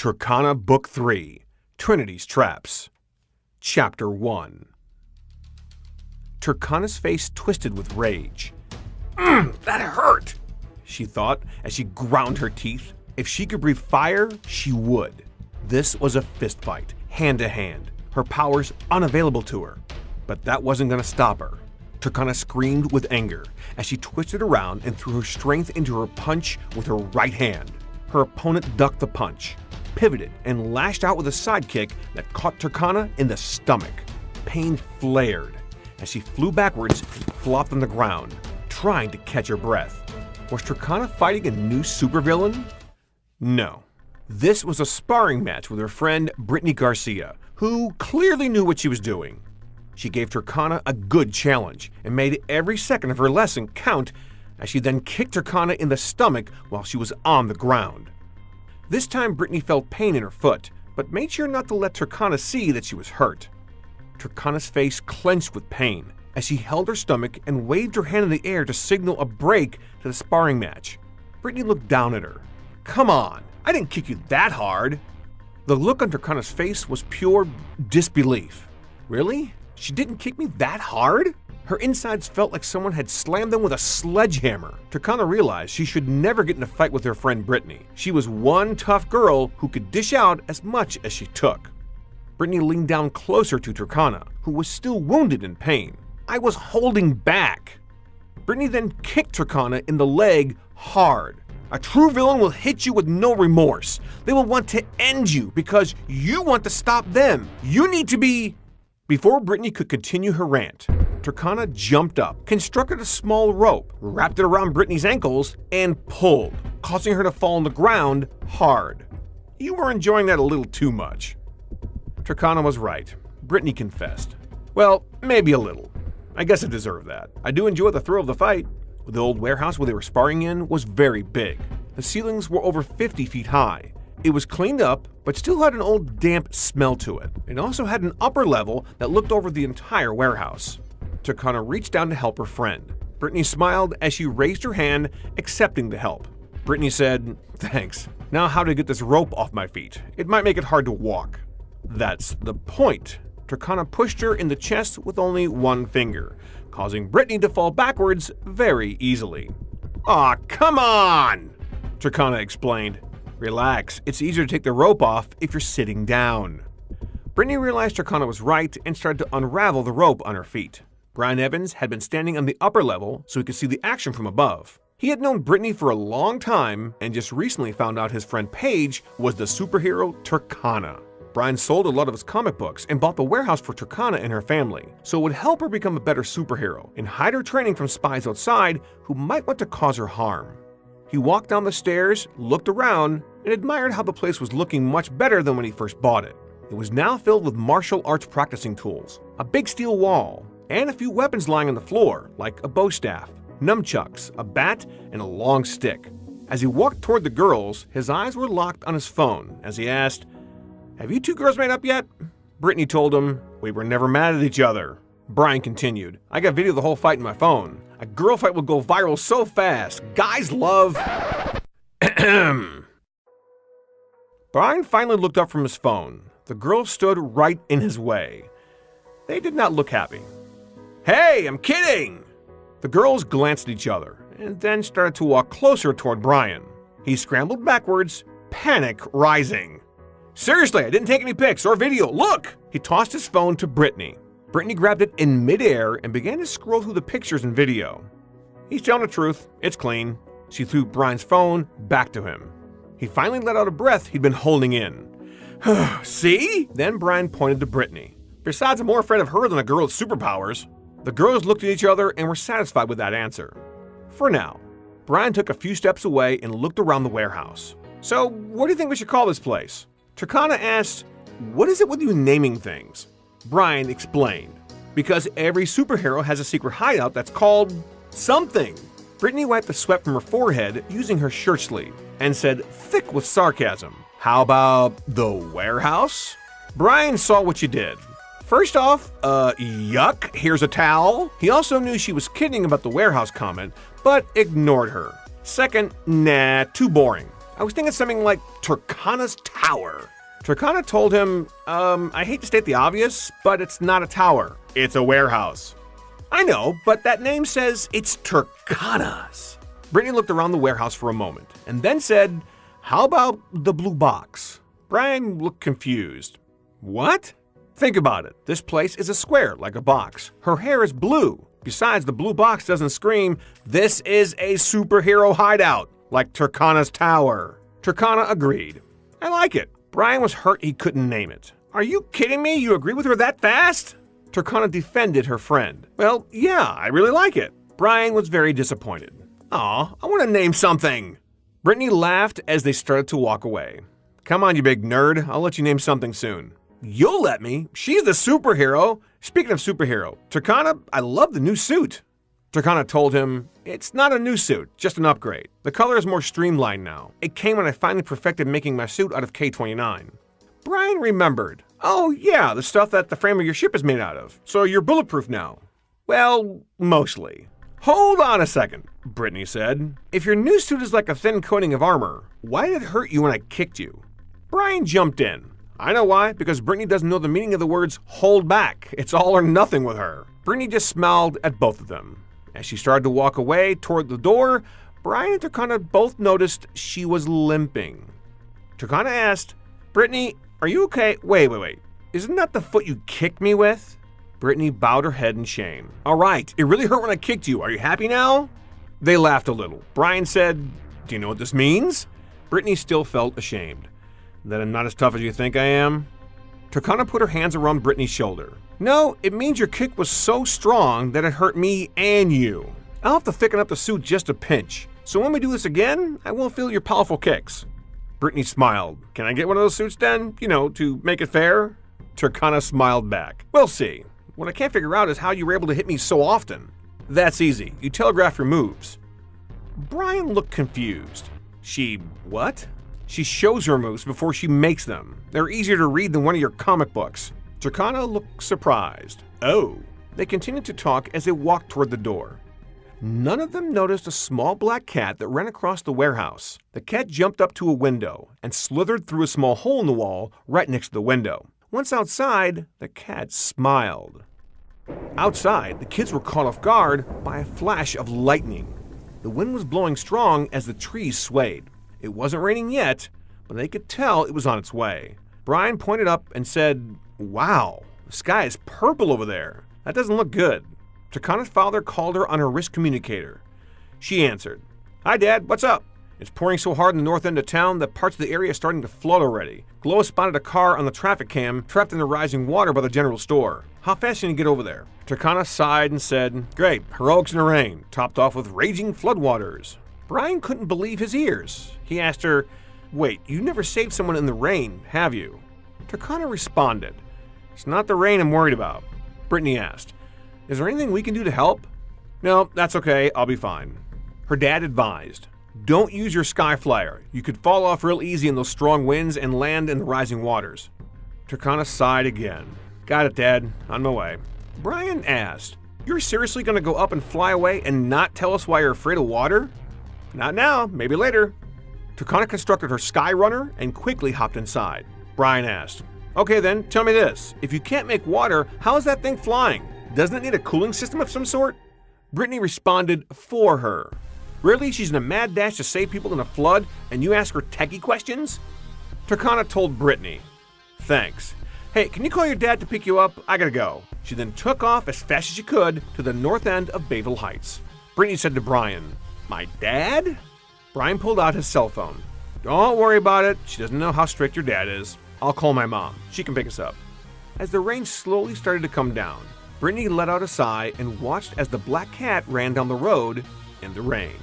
Tercona Book 3, Trinity's Traps. Chapter 1. Tercona's face twisted with rage. That hurt, she thought as she ground her teeth. If she could breathe fire, she would. This was a fistfight, hand to hand, her powers unavailable to her. But that wasn't going to stop her. Tercona screamed with anger as she twisted around and threw her strength into her punch with her right hand. Her opponent ducked the punch, pivoted, and lashed out with a sidekick that caught Tercona in the stomach. Pain flared as she flew backwards and flopped on the ground, trying to catch her breath. Was Tercona fighting a new supervillain? No. This was a sparring match with her friend Brittany Garcia, who clearly knew what she was doing. She gave Tercona a good challenge and made every second of her lesson count as she then kicked Tercona in the stomach while she was on the ground. This time Brittany felt pain in her foot, but made sure not to let Tercona see that she was hurt. Tercona's face clenched with pain as she held her stomach and waved her hand in the air to signal a break to the sparring match. Brittany looked down at her. Come on, I didn't kick you that hard. The look on Tercona's face was pure disbelief. Really? She didn't kick me that hard? Her insides felt like someone had slammed them with a sledgehammer. Tercona realized she should never get in a fight with her friend Brittany. She was one tough girl who could dish out as much as she took. Brittany leaned down closer to Tercona, who was still wounded in pain. I was holding back. Brittany then kicked Tercona in the leg hard. A true villain will hit you with no remorse. They will want to end you because you want to stop them. You need to be... Before Brittany could continue her rant, Tercona jumped up, constructed a small rope, wrapped it around Brittany's ankles, and pulled, causing her to fall on the ground hard. You were enjoying that a little too much. Tercona was right. Brittany confessed. Well, maybe a little. I guess I deserve that. I do enjoy the thrill of the fight. The old warehouse where they were sparring in was very big. The ceilings were over 50 feet high. It was cleaned up, but still had an old damp smell to it. It also had an upper level that looked over the entire warehouse. Tercona reached down to help her friend. Brittany smiled as she raised her hand, accepting the help. Brittany said, "Thanks. Now how to get this rope off my feet? It might make it hard to walk." That's the point. Tercona pushed her in the chest with only one finger, causing Brittany to fall backwards very easily. Aw, come on! Tercona explained. Relax, it's easier to take the rope off if you're sitting down. Brittany realized Tercona was right and started to unravel the rope on her feet. Brian Evans had been standing on the upper level so he could see the action from above. He had known Brittany for a long time and just recently found out his friend Paige was the superhero Tercona. Brian sold a lot of his comic books and bought the warehouse for Tercona and her family, so it would help her become a better superhero and hide her training from spies outside who might want to cause her harm. He walked down the stairs, looked around, and admired how the place was looking much better than when he first bought it. It was now filled with martial arts practicing tools, a big steel wall, and a few weapons lying on the floor, like a bow staff, nunchucks, a bat, and a long stick. As he walked toward the girls, his eyes were locked on his phone as he asked, "Have you two girls made up yet?" Brittany told him, "We were never mad at each other." Brian continued, "I got video of the whole fight in my phone. A girl fight will go viral so fast. Guys love..." Brian finally looked up from his phone. The girls stood right in his way. They did not look happy. "Hey, I'm kidding!" The girls glanced at each other and then started to walk closer toward Brian. He scrambled backwards, panic rising. "Seriously, I didn't take any pics or video. Look!" He tossed his phone to Brittany. Brittany grabbed it in midair and began to scroll through the pictures and video. "He's telling the truth. It's clean." She threw Brian's phone back to him. He finally let out a breath he'd been holding in. "See?" Then Brian pointed to Brittany. "Besides, I'm more afraid of her than a girl with superpowers." The girls looked at each other and were satisfied with that answer. For now, Brian took a few steps away and looked around the warehouse. "So, what do you think we should call this place?" Tercona asked, "What is it with you naming things?" Brian explained, "Because every superhero has a secret hideout that's called something." Brittany wiped the sweat from her forehead using her shirt sleeve and said, thick with sarcasm, "How about the warehouse?" Brian saw what you did. First off, yuck, here's a towel. He also knew she was kidding about the warehouse comment, but ignored her. Second, nah, too boring. I was thinking something like Tercona's Tower. Tercona told him, I hate to state the obvious, but it's not a tower. It's a warehouse. I know, but that name says it's Tercona's. Brittany looked around the warehouse for a moment and then said, how about the blue box? Brian looked confused. What? Think about it. This place is a square, like a box. Her hair is blue. Besides, the blue box doesn't scream, this is a superhero hideout, like Tercona's Tower. Tercona agreed. I like it. Brian was hurt he couldn't name it. Are you kidding me? You agree with her that fast? Tercona defended her friend. Well, yeah, I really like it. Brian was very disappointed. Aw, I want to name something. Brittany laughed as they started to walk away. Come on, you big nerd. I'll let you name something soon. You'll let me. She's the superhero. Speaking of superhero, Tercona, I love the new suit. Tercona told him, it's not a new suit, just an upgrade. The color is more streamlined now. It came when I finally perfected making my suit out of K-29. Brian remembered. Oh yeah, the stuff that the frame of your ship is made out of. So you're bulletproof now. Well, mostly. Hold on a second, Brittany said. If your new suit is like a thin coating of armor, why did it hurt you when I kicked you? Brian jumped in. I know why, because Brittany doesn't know the meaning of the words hold back. It's all or nothing with her. Brittany just smiled at both of them. As she started to walk away toward the door, Brian and Tercona both noticed she was limping. Tercona asked, Brittany, are you okay? Wait. Isn't that the foot you kicked me with? Brittany bowed her head in shame. All right, it really hurt when I kicked you. Are you happy now? They laughed a little. Brian said, do you know what this means? Brittany still felt ashamed. That I'm not as tough as you think I am? Tercona put her hands around Brittany's shoulder. No, it means your kick was so strong that it hurt me and you. I'll have to thicken up the suit just a pinch. So when we do this again, I won't feel your powerful kicks. Brittany smiled. Can I get one of those suits then? You know, to make it fair? Tercona smiled back. We'll see. What I can't figure out is how you were able to hit me so often. That's easy. You telegraph your moves. Brian looked confused. She what? She shows her moves before she makes them. They're easier to read than one of your comic books. Tercona looked surprised. Oh. They continued to talk as they walked toward the door. None of them noticed a small black cat that ran across the warehouse. The cat jumped up to a window and slithered through a small hole in the wall right next to the window. Once outside, the cat smiled. Outside, the kids were caught off guard by a flash of lightning. The wind was blowing strong as the trees swayed. It wasn't raining yet, but they could tell it was on its way. Brian pointed up and said, wow, the sky is purple over there. That doesn't look good. Tercona's father called her on her wrist communicator. She answered, Hi Dad, what's up? It's pouring so hard in the north end of town that parts of the area are starting to flood already. Glow spotted a car on the traffic cam trapped in the rising water by the general store. How fast can you get over there? Tercona sighed and said, Great, heroics in the rain, topped off with raging floodwaters. Brian couldn't believe his ears. He asked her, Wait, you never saved someone in the rain, have you? Tercona responded, It's not the rain I'm worried about. Brittany asked, Is there anything we can do to help? No, that's okay, I'll be fine. Her dad advised, Don't use your sky flyer. You could fall off real easy in those strong winds and land in the rising waters. Tercona sighed again. Got it, Dad. On my way. Brian asked, You're seriously going to go up and fly away and not tell us why you're afraid of water? Not now, maybe later. Tercona constructed her sky runner and quickly hopped inside. Brian asked, Okay then, tell me this. If you can't make water, how is that thing flying? Doesn't it need a cooling system of some sort? Brittany responded for her. Really? She's in a mad dash to save people in a flood, and you ask her techie questions? Tercona told Brittany, Thanks. Hey, can you call your dad to pick you up? I gotta go. She then took off as fast as she could to the north end of Bayville Heights. Brittany said to Brian, My dad? Brian pulled out his cell phone. Don't worry about it. She doesn't know how strict your dad is. I'll call my mom. She can pick us up. As the rain slowly started to come down, Brittany let out a sigh and watched as the black cat ran down the road in the rain.